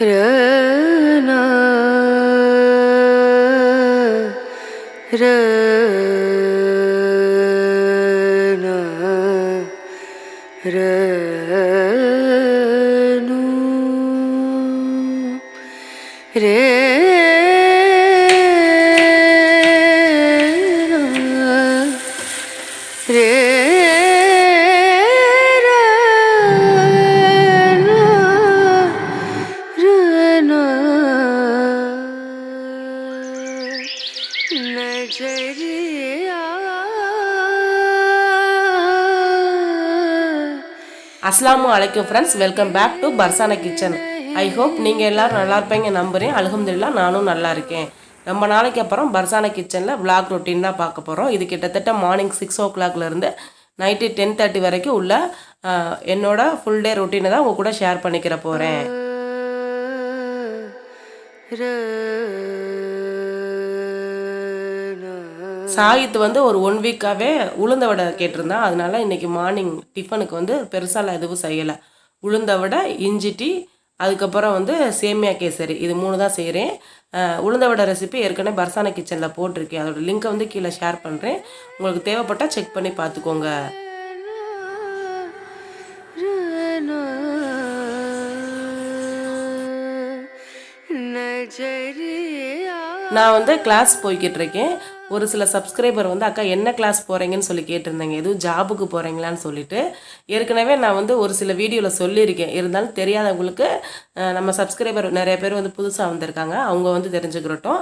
ரனா ரனா ரனு ரே அஸ்ஸலாமு அலைக்கும் friends, welcome back to Farzana kitchen. I hope நீங்கள் எல்லோரும் நல்லா இருப்பீங்க நம்புகிறேன். அல்ஹம்துலில்லாஹ் நானும் நல்லா இருக்கேன். ரொம்ப நாளைக்கு அப்புறம் பர்சானா கிச்சனில் vlog ரொட்டீன் தான் பார்க்க போகிறோம். இது கிட்டத்தட்ட மார்னிங் 6 o'clockலேருந்து நைட்டு 10:30 வரைக்கும் உள்ள என்னோட ஃபுல் டே ரொட்டீனை தான் உங்கள் கூட ஷேர் பண்ணிக்கிற போகிறேன். சாகித் வந்து ஒரு 1 வீக்காகவே உளுந்த வடை கேட்டிருந்தான். அதனால இன்றைக்கி மார்னிங் டிஃபனுக்கு வந்து பெருசாலாம் எதுவும் செய்யலை. உளுந்த வடை, இஞ்சி டீ, அதுக்கப்புறம் வந்து சேமியா கேசரி, இது 3 தான் செய்கிறேன். உளுந்த வடை ரெசிபி ஏற்கனவே பர்சானா கிச்சனில் போட்டிருக்கேன். அதோட லிங்க்கை வந்து கீழே ஷேர் பண்ணுறேன். உங்களுக்கு தேவைப்பட்டால் செக் பண்ணி பார்த்துக்கோங்க. நான் வந்து கிளாஸ் போய்கிட்டு இருக்கேன். ஒரு சில சப்ஸ்கிரைபர் வந்து அக்கா என்ன கிளாஸ் போகிறீங்கன்னு சொல்லி கேட்டிருந்தேங்க, எதுவும் ஜாபுக்கு போகிறீங்களான்னு சொல்லிட்டு. ஏற்கனவே நான் வந்து ஒரு சில வீடியோவில் சொல்லியிருக்கேன். இருந்தாலும் தெரியாதவங்களுக்கு நம்ம சப்ஸ்கிரைபர் நிறைய பேர் வந்து புதுசாக வந்திருக்காங்க, அவங்க வந்து தெரிஞ்சுக்கிறட்டும்.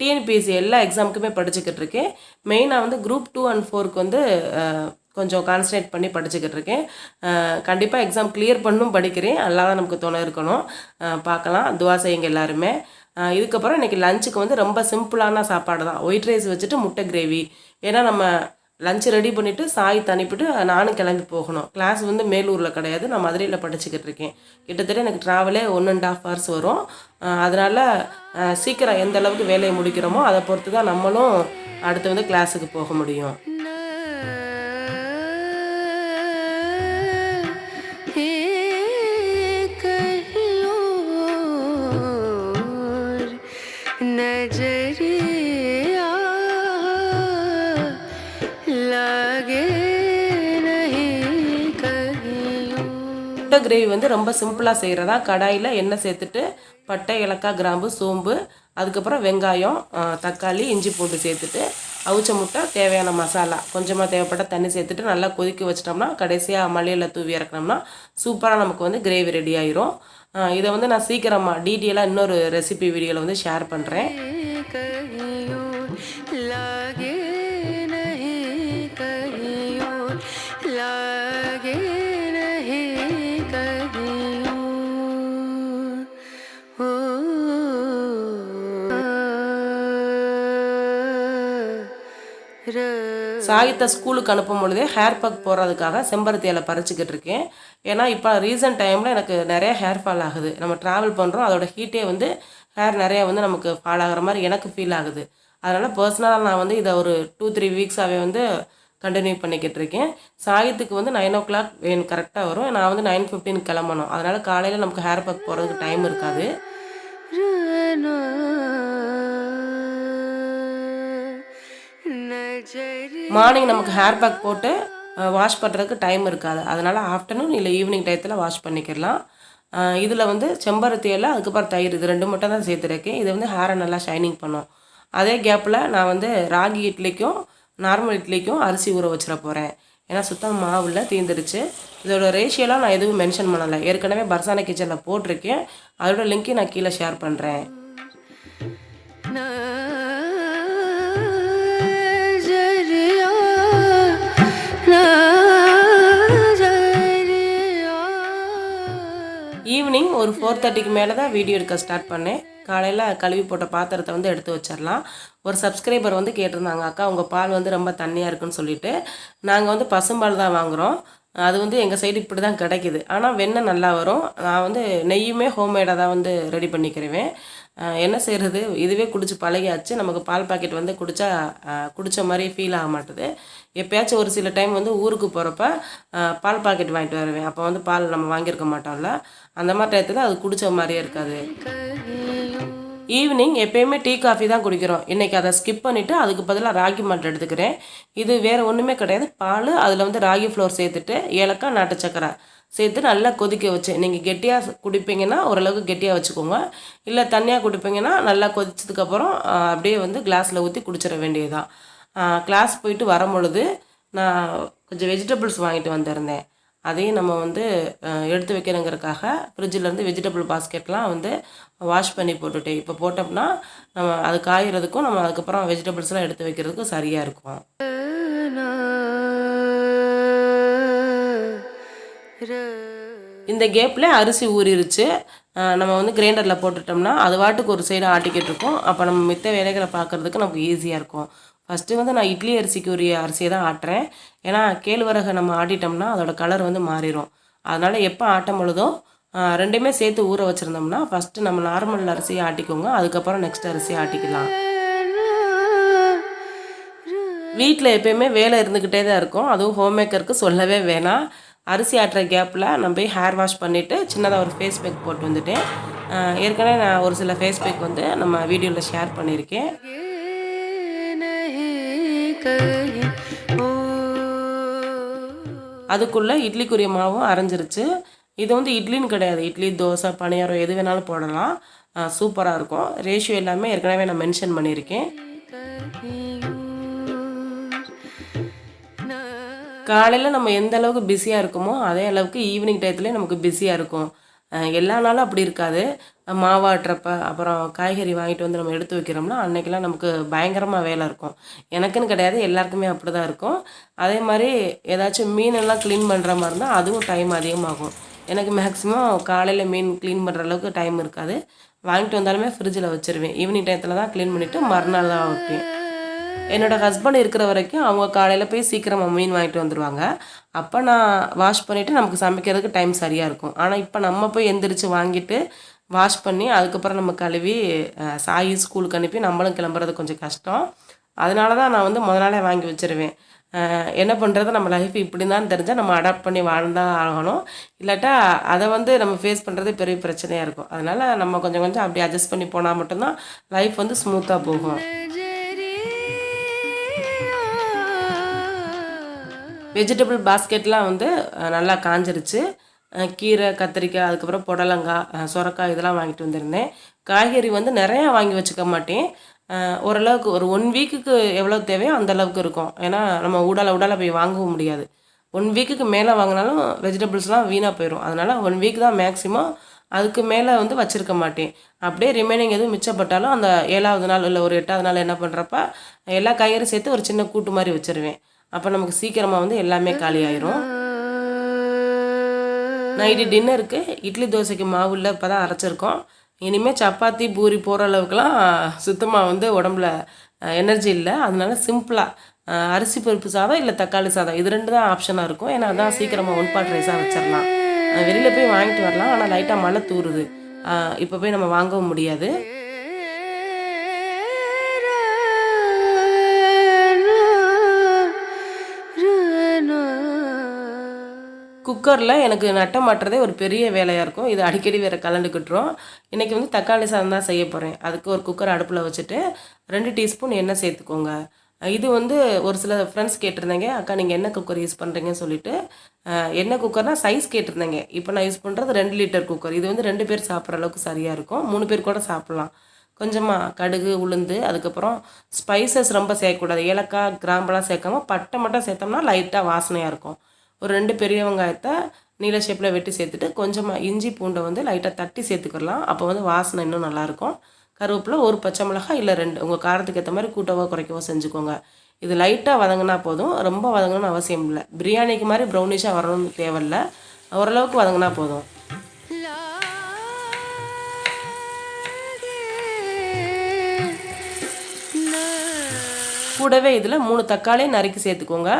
டிஎன்பிஎஸ்சி எல்லா எக்ஸாமுக்குமே படிச்சுக்கிட்டு இருக்கேன். மெயினாக வந்து குரூப் 2 and 4க்கு வந்து கொஞ்சம் கான்சன்ட்ரேட் பண்ணி படிச்சுக்கிட்டு இருக்கேன். கண்டிப்பாக எக்ஸாம் கிளியர் பண்ணும் படிக்கிறேன். எல்லாம் தான் நமக்கு துணை இருக்கணும். பார்க்கலாம், துவா செய்யுங்க எல்லாருமே. இதுக்கப்புறம் இன்றைக்கி லஞ்சுக்கு வந்து ரொம்ப சிம்பிளான சாப்பாடு தான். ஒயிட் ரைஸ் வச்சுட்டு முட்டை கிரேவி. ஏன்னா நம்ம லஞ்சு ரெடி பண்ணிவிட்டு சாய்த்து அனுப்பிட்டு நானும் கிளம்பி போகணும். கிளாஸ் வந்து மேலூரில் கிடையாது, நான் மதுரையில் படிச்சுக்கிட்டு இருக்கேன். கிட்டத்தட்ட எனக்கு ட்ராவலே 1.5 hours வரும். அதனால் சீக்கிரம் எந்த அளவுக்கு வேலையை முடிக்கிறோமோ அதை பொறுத்து தான் நம்மளும் அடுத்து வந்து கிளாஸுக்கு போக முடியும். முட்டை கிரேவி வந்து ரொம்ப சிம்பிளாக செய்கிறதா. கடாயில் எண்ணெய் சேர்த்துட்டு பட்டை, ஏலக்காய், கிராம்பு, சோம்பு, அதுக்கப்புறம் வெங்காயம், தக்காளி, இஞ்சி போட்டு சேர்த்துட்டு அவிச்ச முட்டை, தேவையான மசாலா, கொஞ்சமாக தேவைப்பட்ட தண்ணி சேர்த்துட்டு நல்லா கொதிக்க வச்சிட்டோம்னா கடைசியாக மல்லியில் தூவி இறக்கணும்னா சூப்பராக நமக்கு வந்து கிரேவி ரெடி ஆயிரும். இதை வந்து நான் சீக்கிரமாக டீட்டெயிலாக இன்னொரு ரெசிபி வீடியோவில் வந்து ஷேர் பண்ணுறேன். சாகித்தை ஸ்கூலுக்கு அனுப்பும் பொழுதே ஹேர் பேக் போடுறதுக்காக செம்பருத்தி இலை பறிச்சுக்கிட்டு இருக்கேன். ஏன்னா இப்போ ரீசன்ட் டைமில் எனக்கு நிறைய ஹேர் ஃபால் ஆகுது. நம்ம ட்ராவல் பண்ணுறோம், அதோட ஹீட்டே வந்து ஹேர் நிறையா வந்து நமக்கு ஃபால் ஆகிற மாதிரி எனக்கு ஃபீல் ஆகுது. அதனால் பர்சனலாக நான் வந்து இதை ஒரு 2-3 வீக்ஸாகவே வந்து கண்டினியூ பண்ணிக்கிட்டு இருக்கேன். சாகித்துக்கு வந்து 9 o'clock வேணும் கரெக்டாக வரும். நான் வந்து 9:15 கிளம்பணும். அதனால் காலையில் நமக்கு ஹேர் பேக் போடுறதுக்கு டைம் இருக்காது. மார்னிங் நமக்கு ஹேர் பேக் போட்டு வாஷ் பண்ணுறதுக்கு டைம் இருக்காது. அதனால் ஆஃப்டர்நூன் இல்லை ஈவினிங் டயத்தில் வாஷ் பண்ணிக்கலாம். இதில் வந்து செம்பருத்தி இலை, அதுக்கப்புறம் தயிர், இது 2 மட்டும் தான் சேர்த்துருக்கேன். இது வந்து ஹேரை நல்லா ஷைனிங் பண்ணும். அதே கேப்பில் நான் வந்து ராகி இட்லிக்கும் நார்மல் இட்லிக்கும் அரிசி ஊற வச்சிட போகிறேன். ஏன்னா சுத்தம் மாவுல தீந்துருச்சு. இதோட ரேஷியோலாம் நான் எதுவும் மென்ஷன் பண்ணலை. ஏற்கனவே பர்சானா கிச்சனில் போட்டிருக்கேன். அதோட லிங்க்கையும் நான் கீழே ஷேர் பண்ணுறேன். ஈவினிங் ஒரு 4:30க்கு மேலே தான் வீடியோ எடுக்க ஸ்டார்ட் பண்ணேன். காலையில் கழுவி போட்ட பாத்திரத்தை வந்து எடுத்து வச்சிடலாம். ஒரு சப்ஸ்கிரைபர் வந்து கேட்டிருந்தாங்க, அக்கா உங்கள் பால் வந்து ரொம்ப தண்ணியாக இருக்குன்னு சொல்லிட்டு. நாங்கள் வந்து பசும்பால் தான் வாங்குகிறோம். அது வந்து எங்கள் சைடு இப்படி தான் கிடைக்கிது. ஆனால் வெண்ணெய் நல்லா வரும். நான் வந்து நெய்யுமே ஹோம்மேடாக தான் வந்து ரெடி பண்ணிக்கிறேன். என்ன செய்கிறது, இதுவே குடிச்சு பழகியாச்சு. நமக்கு பால் பாக்கெட் வந்து குடித்தா குடித்த மாதிரி ஃபீல் ஆக மாட்டுது. எப்போயாச்சும் ஒரு சில டைம் வந்து ஊருக்கு போகிறப்ப பால் பாக்கெட் வாங்கிட்டு வருவேன். அப்போ வந்து பால் நம்ம வாங்கியிருக்க மாட்டோம்ல, அந்த மாதிரி டயத்தில் அது குடித்த மாதிரியே இருக்காது. ஈவினிங் எப்போயுமே டீ காஃபி தான் குடிக்கிறோம். இன்றைக்கி அதை ஸ்கிப் பண்ணிவிட்டு அதுக்கு பதிலாக ராகி மால்ட் எடுத்துக்கிறேன். இது வேறு ஒன்றுமே கிடையாது. பால், அதில் வந்து ராகி ஃப்ளோர் சேர்த்துட்டு ஏலக்காய், நாட்டு சக்கரை சேர்த்து நல்லா கொதிக்க வச்சு, நீங்கள் கெட்டியாக குடிப்பீங்கன்னா ஓரளவுக்கு கெட்டியாக வச்சுக்கோங்க. இல்லை தண்ணியாக குடிப்பீங்கன்னா நல்லா கொதிச்சதுக்கப்புறம் அப்படியே வந்து கிளாஸில் ஊற்றி குடிச்சிட வேண்டியதுதான். கிளாஸ் போயிட்டு வரும்பொழுது நான் கொஞ்சம் வெஜிடபிள்ஸ் வாங்கிட்டு வந்திருந்தேன். அதையும் நம்ம வந்து எடுத்து வைக்கிறங்கிறதுக்காக ஃப்ரிட்ஜிலேருந்து வெஜிடபிள் பாஸ்கெட்லாம் வந்து வாஷ் பண்ணி போட்டுட்டேன். இப்போ போட்டோம்னா நம்ம அது காய்கிறதுக்கும் நம்ம அதுக்கப்புறம் வெஜிடபிள்ஸ்லாம் எடுத்து வைக்கிறதுக்கும் சரியாக இருக்கும். இந்த கேப்பில் அரிசி ஊறிடுச்சு. நம்ம வந்து கிரைண்டரில் போட்டுட்டோம்னா அது வாட்டுக்கு ஒரு சைடு ஆட்டிக்கிட்டு இருக்கும். அப்போ நம்ம மித்த வேலைகளை பார்க்குறதுக்கு நமக்கு ஈஸியாக இருக்கும். ஃபஸ்ட்டு வந்து நான் இட்லி அரிசிக்கு உரிய அரிசியை தான் ஆட்டுறேன். ஏன்னா கேழ்வரகை நம்ம ஆட்டிட்டோம்னா அதோட கலர் வந்து மாறிடும். அதனால் எப்போ ஆட்டும் பொழுதோ ரெண்டுமே சேர்த்து ஊற வச்சுருந்தோம்னா ஃபஸ்ட்டு நம்ம நார்மல் அரிசியை ஆட்டிக்கோங்க, அதுக்கப்புறம் நெக்ஸ்ட் அரிசியை ஆட்டிக்கலாம். வீட்டில் எப்போயுமே வேலை இருந்துக்கிட்டே தான் இருக்கும். அதுவும் ஹோம் மேக்கருக்கு சொல்லவே வேணாம். அரிசி ஆட்டுற கேப்பில் நான் போய் ஹேர் வாஷ் பண்ணிவிட்டு சின்னதாக ஒரு ஃபேஸ் பேக் போட்டு வந்துட்டேன். ஏற்கனவே நான் ஒரு சில ஃபேஸ் பேக் வந்து நம்ம வீடியோவில் ஷேர் பண்ணியிருக்கேன். அதுக்குள்ளே இட்லிக்குரிய மாவும் அரைஞ்சிருச்சு. இது வந்து இட்லின்னு கிடையாது, இட்லி, தோசை, பணியாரம் எது வேணாலும் போடலாம். சூப்பராக இருக்கும். ரேஷியோ எல்லாமே ஏற்கனவே நான் மென்ஷன் பண்ணியிருக்கேன். காலையில் நம்ம எந்த அளவுக்கு பிஸியாக இருக்குமோ அதே அளவுக்கு ஈவினிங் டயத்துலேயே நமக்கு பிஸியாக இருக்கும். எல்லா நாளும் அப்படி இருக்காது. மாவாட்டுறப்ப அப்புறம் காய்கறி வாங்கிட்டு வந்து நம்ம எடுத்து வைக்கிறோம்னா அன்றைக்கெலாம் நமக்கு பயங்கரமாக வேலை இருக்கும். எனக்குன்னு கிடையாது, எல்லாருக்குமே அப்படி தான் இருக்கும். அதே மாதிரி ஏதாச்சும் மீனெல்லாம் க்ளீன் பண்ணுற மாதிரி இருந்தால் அதுவும் டைம் அதிகமாகும். எனக்கு மேக்ஸிமம் காலையில் மீன் க்ளீன் பண்ணுற அளவுக்கு டைம் இருக்காது. வாங்கிட்டு வந்தாலுமே ஃப்ரிட்ஜில் வச்சுருவேன். ஈவினிங் டயத்தில் தான் க்ளீன் பண்ணிவிட்டு மறுநாள் தான் வைப்பேன். என்னோடய ஹஸ்பண்ட் இருக்கிற வரைக்கும் அவங்க காலையில் போய் சீக்கிரமாக மீன் வாங்கிட்டு வந்துடுவாங்க. அப்போ நான் வாஷ் பண்ணிவிட்டு நமக்கு சமைக்கிறதுக்கு டைம் சரியாக இருக்கும். ஆனால் இப்போ நம்ம போய் எந்திரிச்சு வாங்கிட்டு வாஷ் பண்ணி அதுக்கப்புறம் நம்ம கழுவி சாயி ஸ்கூலுக்கு அனுப்பி நம்மளும் கிளம்புறது கொஞ்சம் கஷ்டம். அதனால தான் நான் வந்து முத நாளே வாங்கி வச்சுருவேன். என்ன பண்ணுறது, நம்ம லைஃப் இப்படி தான் தெரிஞ்சால் நம்ம அடாப்ட் பண்ணி வாழ்ந்தான் ஆகணும். இல்லாட்டா அதை வந்து நம்ம ஃபேஸ் பண்ணுறது பெரிய பிரச்சனையாக இருக்கும். அதனால் நம்ம கொஞ்சம் கொஞ்சம் அப்படி அட்ஜஸ்ட் பண்ணி போனால் மட்டும்தான் லைஃப் வந்து ஸ்மூத்தாக போகும். வெஜிடபிள் பாஸ்கெட்லாம் வந்து நல்லா காஞ்சிருச்சு. கீரை, கத்திரிக்காய், அதுக்கப்புறம் புடலங்காய், சொரக்காய் இதெல்லாம் வாங்கிட்டு வந்திருந்தேன். காய்கறி வந்து நிறையா வாங்கி வச்சுக்க மாட்டேன். ஓரளவுக்கு ஒரு 1 வீக்குக்கு எவ்வளோ தேவையோ அந்தளவுக்கு இருக்கும். ஏன்னா நம்ம ஊடால போய் வாங்கவும் முடியாது. 1 வீக்குக்கு மேலே வாங்கினாலும் வெஜிடபிள்ஸ்லாம் வீணாக போயிடும். அதனால் 1 வீக் தான் மேக்ஸிமம். அதுக்கு மேலே வந்து வச்சுருக்க மாட்டேன். அப்படியே ரிமைனிங் எதுவும் மிச்சப்பட்டாலும் அந்த 7ஆவது நாள் இல்லை ஒரு 8ஆவது நாள் என்ன பண்ணுறப்ப எல்லா காய்கறியும் சேர்த்து ஒரு சின்ன கூட்டு மாதிரி வச்சுருவேன். அப்போ நமக்கு சீக்கிரமாக வந்து எல்லாமே காலி ஆயிரும். நைட்டு டின்னருக்கு இட்லி தோசைக்கு மாவு இல்லை, இப்போ தான் அரைச்சிருக்கோம். இனிமேல் சப்பாத்தி, பூரி போகிற அளவுக்குலாம் சுத்தமாக வந்து உடம்புல எனர்ஜி இல்லை. அதனால சிம்பிளாக அரிசி பருப்பு சாதம் இல்லை தக்காளி சாதம் இது 2 தான் ஆப்ஷனாக இருக்கும். ஏன்னா அதான் சீக்கிரமாக 1 பாட் ரைஸாக வச்சிடலாம். வெளியில் போய் வாங்கிட்டு வரலாம், ஆனால் லைட்டாக மழை தூருது. இப்போ போய் நம்ம வாங்கவும் முடியாது. குக்கரில் எனக்கு நட்ட மாட்டுறதே ஒரு பெரிய வேலையாக இருக்கும். இது அடிக்கடி வேறு கலந்துக்கிட்டுரும். இன்றைக்கி வந்து தக்காளி சாதம் தான் செய்ய போகிறேன். அதுக்கு ஒரு குக்கர் அடுப்பில் வச்சுட்டு 2 டீஸ்பூன் எண்ணெய் சேர்த்துக்கோங்க. இது வந்து ஒரு சில ஃப்ரெண்ட்ஸ் கேட்டிருந்தேங்க, அக்கா நீங்கள் என்ன குக்கர் யூஸ் பண்ணுறீங்கன்னு சொல்லிட்டு. என்ன குக்கர்னால் சைஸ் கேட்டிருந்தேங்க. இப்போ நான் யூஸ் பண்ணுறது 2 லிட்டர் குக்கர். இது வந்து 2 பேர் சாப்பிட்ற அளவுக்கு சரியாக இருக்கும். 3 பேர் கூட சாப்பிட்லாம். கொஞ்சமாக கடுகு, உளுந்து, அதுக்கப்புறம் ஸ்பைசஸ் ரொம்ப சேர்க்கக்கூடாது. ஏலக்காய், கிராம்பெல்லாம் சேர்க்காம பட்டை மட்டும் சேர்த்தோம்னா லைட்டாக வாசனையாக இருக்கும். ஒரு 2 பெரிய வெங்காயத்தை நீல ஷேப்பில் வெட்டி சேர்த்துட்டு கொஞ்சமாக இஞ்சி பூண்டை வந்து லைட்டாக தட்டி சேர்த்துக்கலாம். அப்போ வந்து வாசனை இன்னும் நல்லாயிருக்கும். கருவேப்பிலை, ஒரு பச்சை மிளகாய் இல்லை 2, உங்கள் காரத்துக்கு ஏற்ற மாதிரி கூட்டவோ குறைக்கவோ செஞ்சுக்கோங்க. இது லைட்டாக வதங்கினா போதும், ரொம்ப வதங்கணும்னு அவசியம் இல்லை. பிரியாணிக்கு மாதிரி ப்ரௌனிஷாக வரணும்னு தேவையில்லை, ஓரளவுக்கு வதங்கினா போதும். கூடவே இதில் 3 தக்காளி நறுக்கி சேர்த்துக்கோங்க.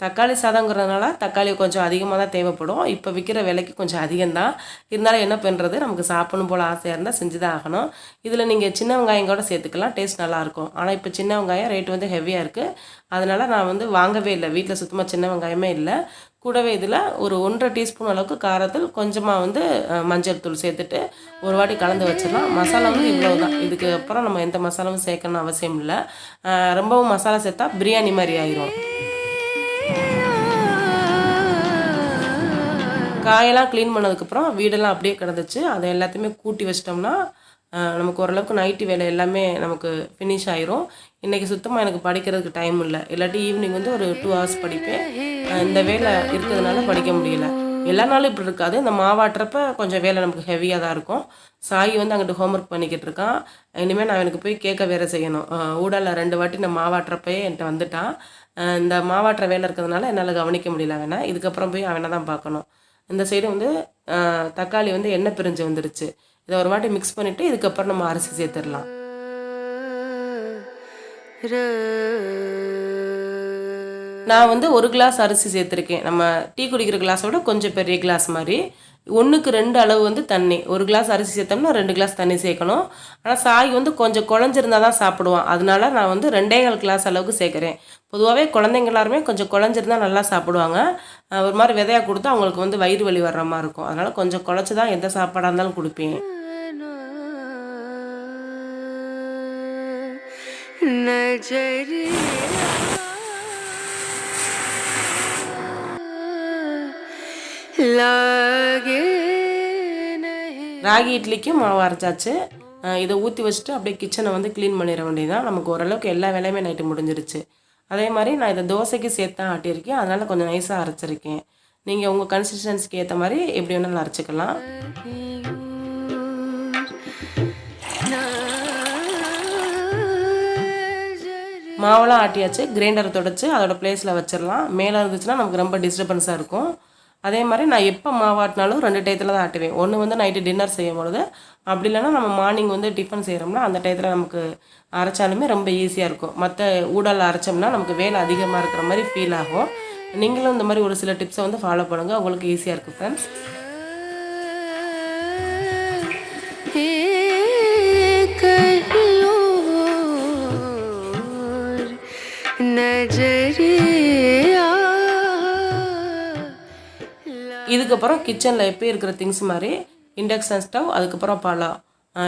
தக்காளி சாதங்கிறதுனால தக்காளி கொஞ்சம் அதிகமாக தான் தேவைப்படும். இப்போ விற்கிற விலைக்கு கொஞ்சம் அதிகம்தான். இருந்தாலும் என்ன பண்ணுறது, நமக்கு சாப்பிடணும் போல் ஆசையாக இருந்தால் செஞ்சு தான் ஆகணும். இதில் நீங்கள் சின்ன வெங்காயம் கூட சேர்த்துக்கலாம், டேஸ்ட் நல்லாயிருக்கும். ஆனால் இப்போ சின்ன வெங்காயம் ரேட் வந்து ஹெவியாக இருக்குது. அதனால் நான் வந்து வாங்கவே இல்லை. வீட்டில் சுத்தமாக சின்ன வெங்காயமே இல்லை. கூடவே இதில் ஒரு 1.5 டீஸ்பூன் அளவுக்கு காரத்தில் கொஞ்சமாக வந்து மஞ்சள் தூள் சேர்த்துட்டு ஒரு வாட்டி கலந்து வச்சிடலாம். மசாலா வந்து இவ்வளோ தான். இதுக்கு அப்புறம் நம்ம எந்த மசாலாவும் சேர்க்கணும்னு அவசியம் இல்லை. ரொம்பவும் மசாலா சேர்த்தா பிரியாணி மாதிரி ஆயிரும். காயெல்லாம் க்ளீன் பண்ணதுக்கப்புறம் வீடெல்லாம் அப்படியே கிடந்துச்சு. அதை எல்லாத்தையுமே கூட்டி வச்சிட்டோம்னா நமக்கு ஓரளவுக்கு நைட்டு வேலை எல்லாமே நமக்கு ஃபினிஷ் ஆயிரும். இன்றைக்கி சுத்தமாக எனக்கு படிக்கிறதுக்கு டைம் இல்லை. இல்லாட்டி ஈவினிங் வந்து ஒரு 2 ஹவர்ஸ் படிப்பேன். இந்த வேலை இருக்கிறதுனால படிக்க முடியல. எல்லா நாளும் இப்படி இருக்காது. இந்த மாவாட்டுறப்ப கொஞ்சம் வேலை நமக்கு ஹெவியாக தான் இருக்கும். சாயி வந்து அங்கிட்டு ஹோம்ஒர்க் பண்ணிக்கிட்டு இருக்கான். இனிமேல் நான் எனக்கு போய் கேட்க வேறு செய்யணும். ஊடால 2 வாட்டி நான் மாவாட்டுறப்பயே என்கிட்ட வந்துட்டான். இந்த மாவாட்டுற வேலை இருக்கிறதுனால என்னால் கவனிக்க முடியல அவனை. இதுக்கப்புறம் போய் அவனை தான் பார்க்கணும். இந்த சைடு வந்து தக்காளி வந்து எண்ணெய் பிரிஞ்சு வந்துருச்சு. இதை ஒரு வாட்டி மிக்ஸ் பண்ணிவிட்டு இதுக்கப்புறம் நம்ம அரிசி சேர்த்துடலாம். நான் வந்து 1 கிளாஸ் அரிசி சேர்த்துருக்கேன். நம்ம டீ குடிக்கிற கிளாஸை விட கொஞ்சம் பெரிய கிளாஸ் மாதிரி. 1க்கு 2 அளவு வந்து தண்ணி. 1 கிளாஸ் அரிசி சேர்த்தோம்னா 2 கிளாஸ் தண்ணி சேர்க்கணும். ஆனால் சாய் வந்து கொஞ்சம் குழஞ்சிருந்தா தான் சாப்பிடுவான். அதனால நான் வந்து 2.25 கிளாஸ் அளவுக்கு சேர்க்குறேன். பொதுவாகவே குழந்தைங்க எல்லாருமே கொஞ்சம் குழஞ்சிருந்தா நல்லா சாப்பிடுவாங்க. ஒரு மாதிரி விதையாக கொடுத்தா அவங்களுக்கு வந்து வயிறு வலி வர்ற மாதிரி இருக்கும். அதனால் கொஞ்சம் குழச்சி தான் எந்த சாப்பாடாக இருந்தாலும் கொடுப்பேன். ராகி இட்லிக்கும் மாவு அரைச்சாச்சு. இதை ஊற்றி வச்சுட்டு அப்படியே கிச்சனை வந்து க்ளீன் பண்ணிட வேண்டியதுதான். நமக்கு ஓரளவுக்கு எல்லா வேலையுமே நைட்டு முடிஞ்சிருச்சு. அதே மாதிரி நான் இதை தோசைக்கு சேர்த்து தான் ஆட்டியிருக்கேன். அதனால் கொஞ்சம் நைஸாக அரைச்சிருக்கேன். நீங்கள் உங்கள் கன்சிஸ்டன்சிக்கு ஏற்ற மாதிரி எப்படி வேணாலும் அரைச்சிக்கலாம். மாவெல்லாம் ஆட்டியாச்சு. கிரைண்டரை தொடச்சி அதோட பிளேஸில் வச்சிடலாம். மேலே இருந்துச்சுன்னா நமக்கு ரொம்ப டிஸ்டர்பன்ஸாக இருக்கும். அதே மாதிரி நான் எப்போ மாவாட்டினாலும் 2 டயத்தில் தான் ஆட்டுவேன். ஒன்று வந்து நைட்டு டின்னர் செய்யும் பொழுது, அப்படி இல்லைன்னா நம்ம மார்னிங் வந்து டிஃபன் செய்கிறோம்னா அந்த டயத்தில் நமக்கு அரைச்சாலுமே ரொம்ப ஈஸியாக இருக்கும். மற்ற ஊடால அரைச்சோம்னா நமக்கு வேலை அதிகமாக இருக்கிற மாதிரி ஃபீல் ஆகும். நீங்களும் இந்த மாதிரி ஒரு சில டிப்ஸை வந்து ஃபாலோ பண்ணுங்கள். உங்களுக்கு ஈஸியாக இருக்குது ஃப்ரெண்ட்ஸ். இதுக்கப்புறம் கிச்சனில் எப்போ இருக்கிற திங்ஸ் மாதிரி இண்டக்ஷன் ஸ்டவ், அதுக்கப்புறம் பழம்,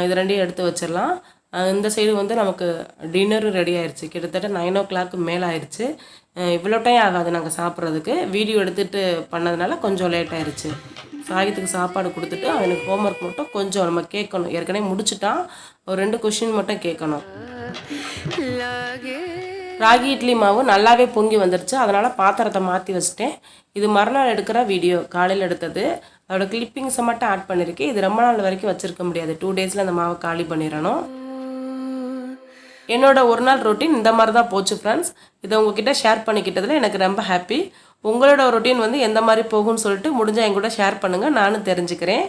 இது 2ஐயும் எடுத்து வச்சிடலாம். இந்த சைடு வந்து நமக்கு டின்னரும் ரெடி ஆயிடுச்சு. கிட்டத்தட்ட 9 o'clock மேலே ஆயிடுச்சு. இவ்வளோ டைம் ஆகாது நாங்கள் சாப்பிட்றதுக்கு. வீடியோ எடுத்துகிட்டு பண்ணதுனால கொஞ்சம் லேட் ஆயிடுச்சு. சாயத்துக்கு சாப்பாடு கொடுத்துட்டு அவனுக்கு ஹோம்ஒர்க் மட்டும் கொஞ்சம் நம்ம கேட்கணும். ஏற்கனவே முடிச்சுட்டான். ஒரு 2 கொஷின் மட்டும் கேட்கணும். ராகி இட்லி மாவு நல்லாவே பொங்கி வந்துருச்சு. அதனால் பாத்திரத்தை மாற்றி வச்சுட்டேன். இது மறுநாள் எடுக்கிற வீடியோ, காலையில் எடுத்தது. அதோட கிளிப்பிங்ஸை மட்டும் ஆட் பண்ணியிருக்கேன். இது ரொம்ப நாள் வரைக்கும் வச்சுருக்க முடியாது. 2 daysல அந்த மாவை காலி பண்ணிடணும். என்னோட ஒரு நாள் ரொட்டீன் இந்த மாதிரி தான் போச்சு ஃப்ரெண்ட்ஸ். இதை உங்ககிட்ட ஷேர் பண்ணிக்கிட்டதில் எனக்கு ரொம்ப ஹாப்பி. உங்களோட ரொட்டீன் வந்து எந்த மாதிரி போகும்னு சொல்லிட்டு முடிஞ்சால் என் கூட ஷேர் பண்ணுங்கள், நானும் தெரிஞ்சுக்கிறேன்.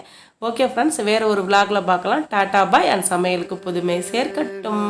ஓகே ஃப்ரெண்ட்ஸ், வேறு ஒரு vlogல பார்க்கலாம். Tata bye. அண்ட் சமையலுக்கு புதுமை சேர்க்கட்டும்.